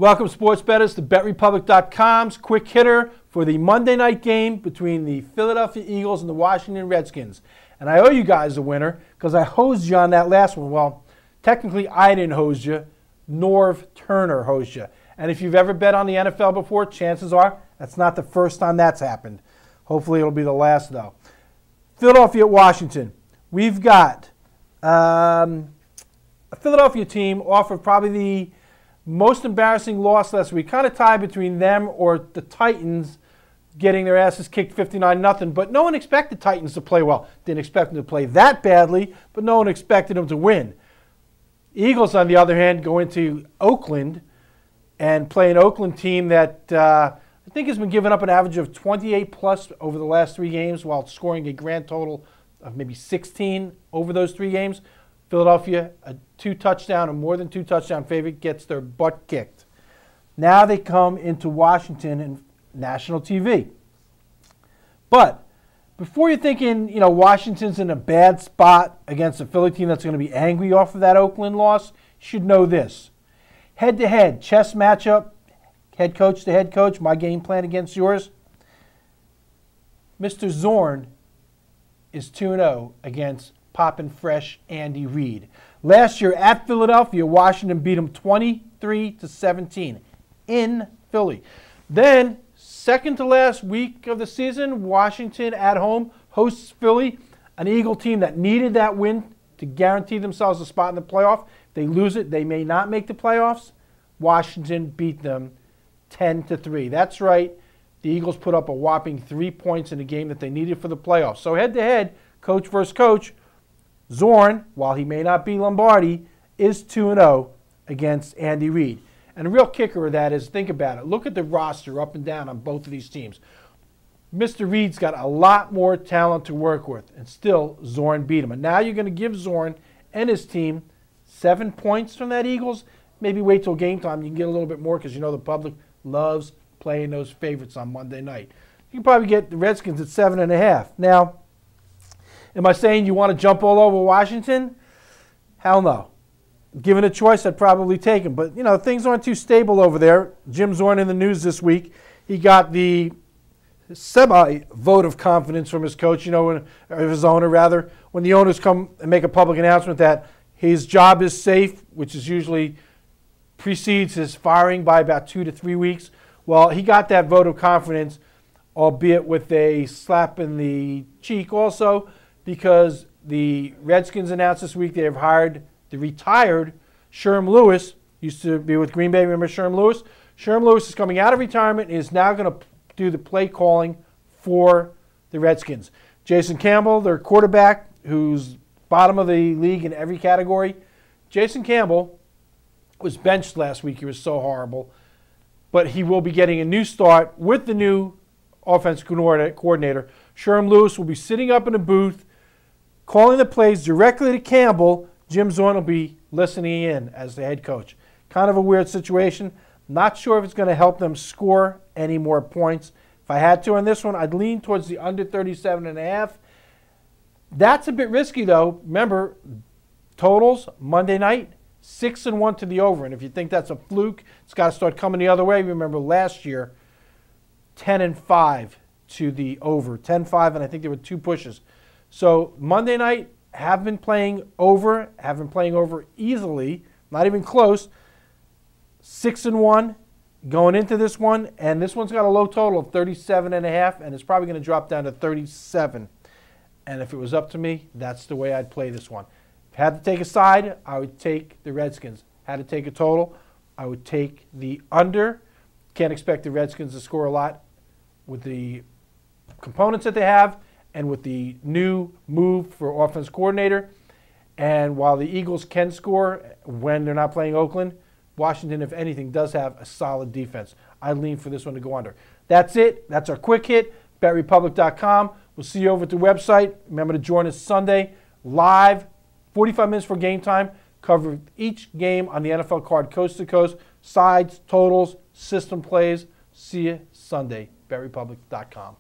Welcome, sports bettors, to BetRepublic.com's quick hitter for the Monday night game between the Philadelphia Eagles and the Washington Redskins. And I owe you guys a winner because I hosed you on that last one. Well, technically I didn't hose you. Norv Turner hosed you. And if you've ever bet on the NFL before, chances are that's not the first time that's happened. Hopefully it'll be the last, though. Philadelphia at Washington. We've got a Philadelphia team off of probably the most embarrassing loss last week. Kind of tied between them or the Titans getting their asses kicked 59-0. But no one expected Titans to play well. Didn't expect them to play that badly, but no one expected them to win. Eagles, on the other hand, go into Oakland and play an Oakland team that I think has been giving up an average of 28-plus over the last 3 games while scoring a grand total of maybe 16 over those 3 games. Philadelphia, a 2-touchdown or more than 2-touchdown favorite, gets their butt kicked. Now they come into Washington and national TV. But before you're thinking, Washington's in a bad spot against a Philly team that's going to be angry off of that Oakland loss, you should know this. Head-to-head, chess matchup, head coach to head coach, my game plan against yours. Mr. Zorn is 2-0 against poppin' fresh Andy Reid. Last year at Philadelphia, Washington beat him 23-17 in Philly. Then, second to last week of the season, Washington at home hosts Philly, an Eagle team that needed that win to guarantee themselves a spot in the playoff. If they lose it, they may not make the playoffs. Washington beat them 10-3. That's right. The Eagles put up a whopping 3 points in a game that they needed for the playoffs. So head-to-head, coach versus coach, Zorn, while he may not be Lombardi, is 2-0 against Andy Reid. And the real kicker of that is, think about it. Look at the roster up and down on both of these teams. Mr. Reid's got a lot more talent to work with, and still Zorn beat him. And now you're going to give Zorn and his team 7 points from that Eagles. Maybe wait till game time. You can get a little bit more because the public loves playing those favorites on Monday night. You can probably get the Redskins at 7.5. Now, am I saying you want to jump all over Washington? Hell no. Given a choice, I'd probably take him. But, things aren't too stable over there. Jim Zorn in the news this week. He got the semi-vote of confidence from his coach, or his owner, rather, when the owners come and make a public announcement that his job is safe, which is usually precedes his firing by about 2 to 3 weeks. Well, he got that vote of confidence, albeit with a slap in the cheek also, because the Redskins announced this week they have hired the retired Sherm Lewis, used to be with Green Bay. Remember Sherm Lewis? Sherm Lewis is coming out of retirement and is now going to do the play calling for the Redskins. Jason Campbell, their quarterback, who's bottom of the league in every category. Jason Campbell was benched last week. He was so horrible. But he will be getting a new start with the new offensive coordinator. Sherm Lewis will be sitting up in a booth, calling the plays directly to Campbell. Jim Zorn will be listening in as the head coach. Kind of a weird situation. Not sure if it's going to help them score any more points. If I had to on this one, I'd lean towards the under 37.5. That's a bit risky, though. Remember, totals Monday night, 6-1 to the over. And if you think that's a fluke, it's got to start coming the other way. Remember last year, 10-5 to the over. 10-5, and I think there were 2 pushes. So Monday night, have been playing over easily, not even close. 6-1 going into this one, and this one's got a low total of 37.5, and it's probably going to drop down to 37. And if it was up to me, that's the way I'd play this one. If I had to take a side, I would take the Redskins. Had to take a total, I would take the under. Can't expect the Redskins to score a lot with the components that they have and with the new move for offense coordinator. And while the Eagles can score when they're not playing Oakland, Washington, if anything, does have a solid defense. I lean for this one to go under. That's it. That's our quick hit. BetRepublic.com. We'll see you over at the website. Remember to join us Sunday live, 45 minutes for game time. Cover each game on the NFL card coast to coast. Sides, totals, system plays. See you Sunday. BetRepublic.com.